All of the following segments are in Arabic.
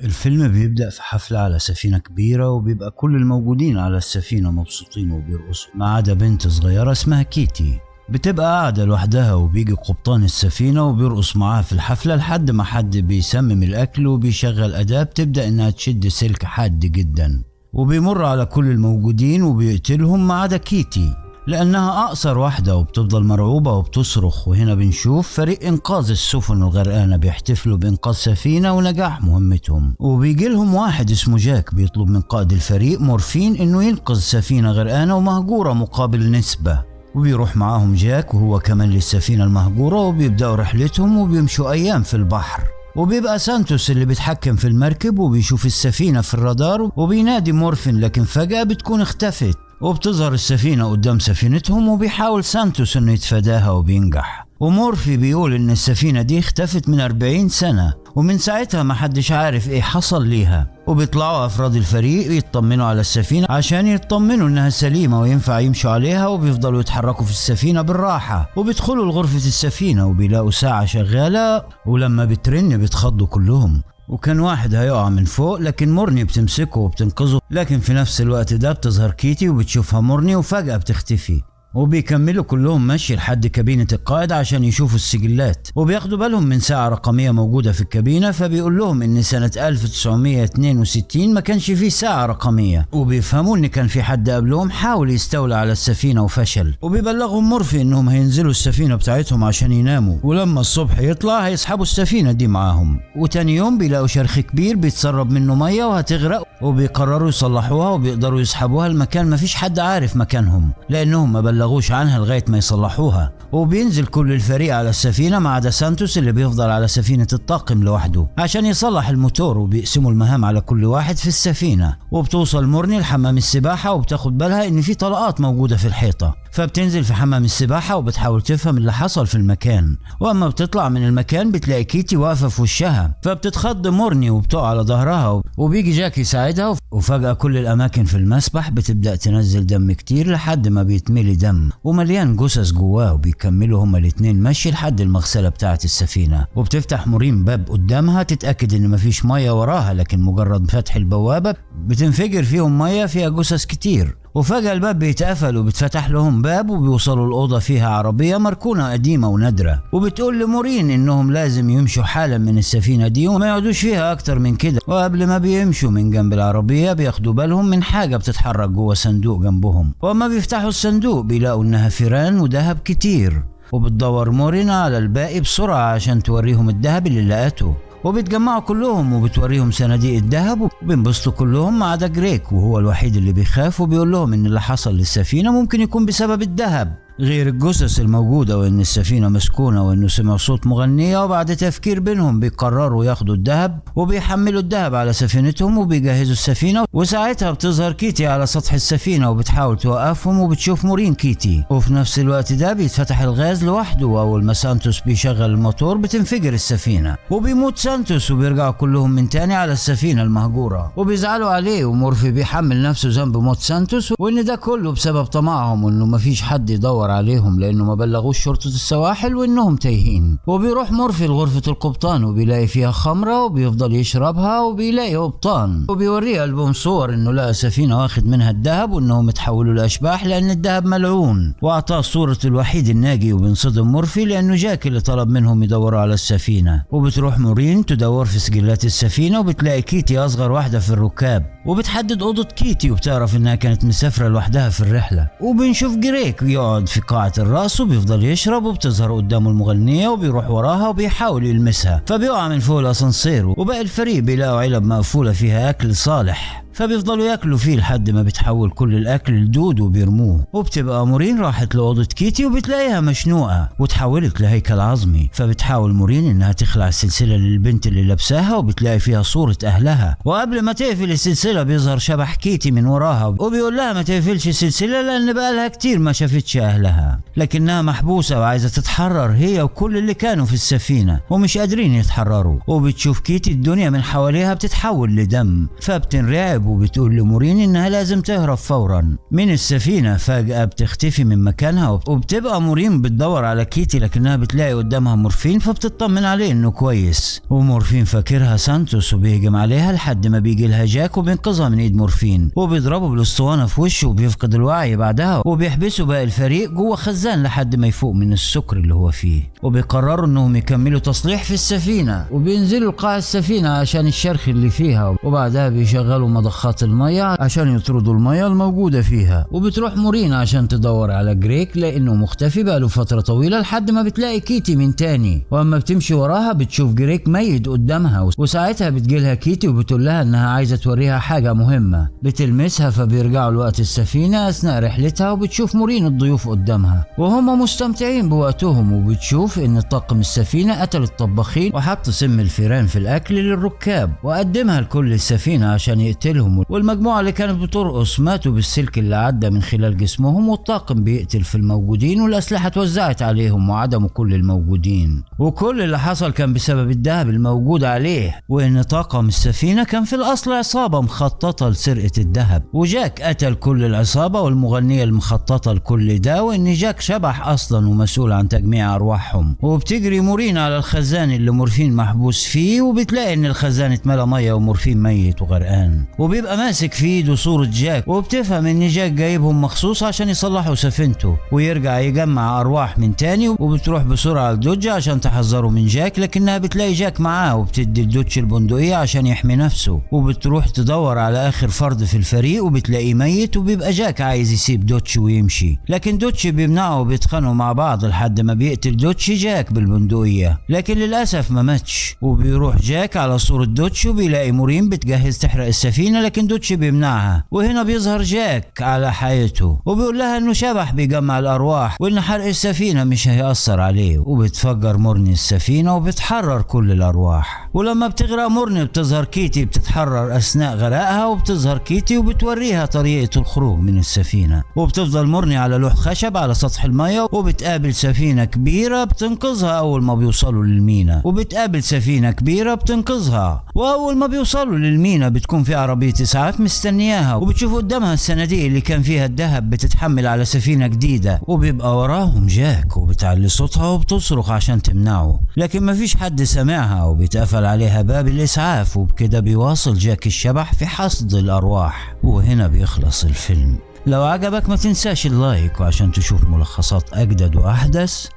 الفيلم بيبدأ في حفلة على سفينة كبيرة، وبيبقى كل الموجودين على السفينة مبسوطين وبيرقصوا ما عدا بنت صغيرة اسمها كيتي. بتبقى قاعدة لوحدها، وبيجي قبطان السفينة وبيرقص معاها في الحفلة لحد ما حد بيسمم الأكل وبيشغل أداة بتبدأ إنها تشد سلك حاد جدا، وبيمر على كل الموجودين وبيقتلهم ما عدا كيتي لأنها أقصر واحدة وبتفضل مرعوبة وبتصرخ. وهنا بنشوف فريق إنقاذ السفن الغرقانة بيحتفلوا بإنقاذ سفينة ونجاح مهمتهم، وبيجي لهم واحد اسمه جاك بيطلب من قائد الفريق مورفين إنه ينقذ سفينة غرقانة ومهجورة مقابل نسبة، وبيروح معاهم جاك وهو كمان للسفينة المهجورة، وبيبدأوا رحلتهم وبيمشوا أيام في البحر. وبيبقى سانتوس اللي بيتحكم في المركب وبيشوف السفينة في الرادار وبينادي مورفين، لكن فجأة بتكون اختفت، وبتظهر السفينة قدام سفينتهم وبيحاول سانتوس انه يتفاداها وبينجح. ومورفي بيقول ان السفينة دي اختفت من 40 سنة، ومن ساعتها محدش عارف ايه حصل ليها. وبيطلعوا افراد الفريق يطمنوا على السفينة عشان يطمنوا انها سليمة وينفع يمشوا عليها، وبيفضلوا يتحركوا في السفينة بالراحة. وبيدخلوا لغرفة السفينة وبيلاقوا ساعة شغالة، ولما بترن بيتخضوا كلهم، وكان واحد هيقع من فوق لكن مورني بتمسكه وبتنقذه. لكن في نفس الوقت ده بتظهر كيتي وبتشوفها مورني وفجأة بتختفي. وبيكملوا كلهم مشي لحد كابينة القائد عشان يشوفوا السجلات، وبياخدوا بالهم من ساعة رقمية موجودة في الكابينة، فبيقول لهم ان سنة 1962 ما كانش فيه ساعة رقمية، وبيفهموا ان كان في حد قبلهم حاول يستولى على السفينة وفشل. وبيبلغهم مورفي انهم هينزلوا السفينة بتاعتهم عشان يناموا، ولما الصبح يطلع هيسحبوا السفينة دي معاهم. وتاني يوم بيلاقوا شرخ كبير بيتسرب منه مية وهتغرق، وبيقرروا يصلحوها وبيقدروا يسحبوها المكان مفيش حد عارف مكانهم لانهم ما بلغوش عنها لغاية ما يصلحوها. وبينزل كل الفريق على السفينة ما عدا سانتوس اللي بيفضل على سفينة الطاقم لوحده عشان يصلح الموتور، وبيقسموا المهام على كل واحد في السفينة. وبتوصل مورني لحمام السباحة وبتاخد بالها ان في طلقات موجودة في الحيطة، فبتنزل في حمام السباحة وبتحاول تفهم اللي حصل في المكان. واما بتطلع من المكان بتلاقي كيتي واقفة في وشها، فبتتخض مورني وبتقع على ظهرها، وبيجي جاك يساعدها. وفجأة كل الاماكن في المسبح بتبدأ تنزل دم كتير لحد ما بيتملي دم ومليان جثث جواه. وبيكملوا هما الاتنين مشي لحد المغسلة بتاعة السفينة، وبتفتح مورين باب قدامها تتأكد ان مفيش مية وراها، لكن مجرد فتح البوابة بتنفجر فيهم مية فيها جثث كتير. وفجأة الباب بيتقفل وبتفتح لهم باب، وبيوصلوا الأوضة فيها عربية مركونة قديمة ونادرة، وبتقول لمورين إنهم لازم يمشوا حالا من السفينة دي وما يقعدوش فيها أكتر من كده. وقبل ما بيمشوا من جنب العربية بياخدوا بالهم من حاجة بتتحرك جوه صندوق جنبهم، وأما بيفتحوا الصندوق بيلاقوا إنها فيران وذهب كتير. وبتدور مورين على الباقي بسرعة عشان توريهم الذهب اللي لقته، وبيتجمعوا كلهم وبتوريهم صناديق الذهب، وبينبسطوا كلهم ما عدا جريك، وهو الوحيد اللي بيخاف، وبيقول لهم ان اللي حصل للسفينة ممكن يكون بسبب الذهب غير الجثث الموجودة، وان السفينة مسكونة، وانه سمعوا صوت مغنية. وبعد تفكير بينهم بيقرروا ياخدوا الذهب وبيحملوا الذهب على سفينتهم وبيجهزوا السفينة. وساعتها بتظهر كيتي على سطح السفينة وبتحاول توقفهم، وبتشوف مورين كيتي. وفي نفس الوقت ده بيتفتح الغاز لوحده، واول ما سانتوس بيشغل الموتور بتنفجر السفينة وبيموت سانتوس، وبيرجعوا كلهم من تاني على السفينة المهجورة وبيزعلوا عليه. ومورفي بيحمل نفسه ذنب موت سانتوس، وان ده كله بسبب طمعهم، وانه مفيش حد يدور عليهم لانه ما بلغوش شرطة السواحل وانهم تايهين. وبيروح مورفي لغرفة القبطان وبيلاقي فيها خمرة وبيفضل يشربها، وبيلاقي قبطان وبيوريه ألبوم صور انه لقى سفينة واخد منها الذهب وانهم اتحولوا لاشباح لان الذهب ملعون، واعطاه صورة الوحيد الناجي. وبينصدم مورفي لانه جاك اللي طلب منهم يدوروا على السفينة. وبتروح مورين تدور في سجلات السفينة وبتلاقي كيتي اصغر واحدة في الركاب، وبتحدد اوضة كيتي وبتعرف انها كانت مسافرة لوحدها في الرحلة. وبنشوف جريك يقعد في قاعة الرأس وبيفضل يشرب، وبتظهر قدامه المغنية وبيروح وراها وبيحاول يلمسها، فبيقع من فوق الأسانسير. وباقي الفريق بيلاقوا علب مقفولة فيها أكل صالح، فبيفضلوا ياكلوا فيه لحد ما بيتحول كل الاكل لدود وبيرموه. وبتبقى مورين راحت لاوضه كيتي وبتلاقيها مشنوقه وتحولت لهيكل عظمي، فبتحاول مورين انها تخلع السلسله للبنت اللي لابساها، وبتلاقي فيها صوره اهلها. وقبل ما تقفل السلسله بيظهر شبح كيتي من وراها وبيقول لها ما تقفلش السلسله لان بقالها كتير ما شافتش اهلها، لكنها محبوسه وعايزه تتحرر هي وكل اللي كانوا في السفينه ومش قادرين يتحرروا. وبتشوف كيتي الدنيا من حواليها بتتحول لدم، فبتنرعب جايب وبتقول لمورين إنها لازم تهرب فورا من السفينة. فجأة بتختفي من مكانها وبتبقى مورين بتدور على كيتي لكنها بتلاقي قدامها مورفين، فبتطمن عليه إنه كويس. ومورفين فاكرها سانتوس وبيهجم عليها لحد ما بيجي لها جاك وبينقذها من ايد مورفين وبيضربه بالاسطوانة في وشه وبيفقد الوعي بعدها، وبيحبسوا باقي الفريق جوه خزان لحد ما يفوق من السكر اللي هو فيه. وبيقرروا انهم يكملوا تصليح في السفينة وبينزلوا لقاع السفينة عشان الشرخ اللي فيها، وبعدها بيشغلوا مضخات المية عشان يطردوا المية الموجودة فيها. وبتروح مورين عشان تدور على جريك لانه مختفي بقاله فترة طويلة لحد ما بتلاقي كيتي من تاني، واما بتمشي وراها بتشوف جريك ميت قدامها، وساعتها بتجيلها كيتي وبتقول لها انها عايزة توريها حاجة مهمة. بتلمسها فبيرجعوا لوقت السفينة اثناء رحلتها، وبتشوف مورين الضيوف قدامها وهم مستمتعين بوقتهم، وبتشوف ان طاقم السفينة قتل الطباخين وحط سم الفيران في الاكل للركاب وقدمها لكل السفينة عشان يقتلهم. والمجموعة اللي كانت بترقص ماتوا بالسلك اللي عدى من خلال جسمهم، والطاقم بيقتل في الموجودين والاسلحة اتوزعت عليهم وعدموا كل الموجودين. وكل اللي حصل كان بسبب الذهب الموجود عليه، وان طاقم السفينة كان في الاصل عصابة مخططة لسرقة الذهب، وجاك قتل كل العصابة والمغنية المخططة لكل ده، وان جاك شبح اصلا ومسؤول عن تجميع ارواحهم. وبتجري مورين على الخزان اللي مورفين محبوس فيه، وبتلاقي ان الخزان اتملى مية ومورفين ميت وغرقان، وبيبقى ماسك في ايده صورة جاك، وبتفهم ان جاك جايبهم مخصوص عشان يصلحوا سفينته ويرجع يجمع ارواح من تاني. وبتروح بسرعة لدوج عشان تحذره من جاك، لكنها بتلاقي جاك معاه وبتدي لدوج البندقية عشان يحمي نفسه. وبتروح تدور على اخر فرد في الفريق وبتلاقيه ميت، وبيبقى جاك عايز يسيب دوتش ويمشي، لكن دوتش بيمنعه وبيتخانقوا مع بعض لحد ما بيقتل دوتش جاك بالبندقية، لكن للأسف ما ماتش. وبيروح جاك على صورة دوتش وبيلاقي مورين بتجهز تحرق السفينة، لكن دوتش بيمنعها. وهنا بيظهر جاك على حياته وبيقول لها انه شبح بيجمع الارواح وان حرق السفينة مش هيأثر عليه، وبتفجر مورني السفينة وبتحرر كل الارواح. ولما بتغرق مورني بتظهر كيتي بتتحرر اثناء غرقها، وبتظهر كيتي وبتوريها طريقة الخروج من السفينة. وبتفضل مورني على لوح خشب على سطح المية، وبتقابل سفينة كبيرة بتنقذها اول ما بيوصلوا للمينا. وبتقابل سفينة كبيرة بتنقذها، واول ما بيوصلوا للمينا بتكون في عربية اسعاف مستنياها، وبتشوف قدامها الصناديق اللي كان فيها الذهب بتتحمل على سفينة جديدة. وبيبقى وراهم جاك وبتعلي صوتها وبتصرخ عشان تمنعه، لكن مفيش حد سمعها، وبيتقفل عليها باب الاسعاف. وبكده بيواصل جاك الشبح في حصد الارواح، وهنا بيخلص الفيلم. لو عجبك ما تنساش اللايك، وعشان تشوف ملخصات اجدد واحدث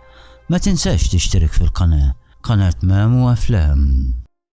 ما تنساش تشترك في القناة، قناة مامو أفلام.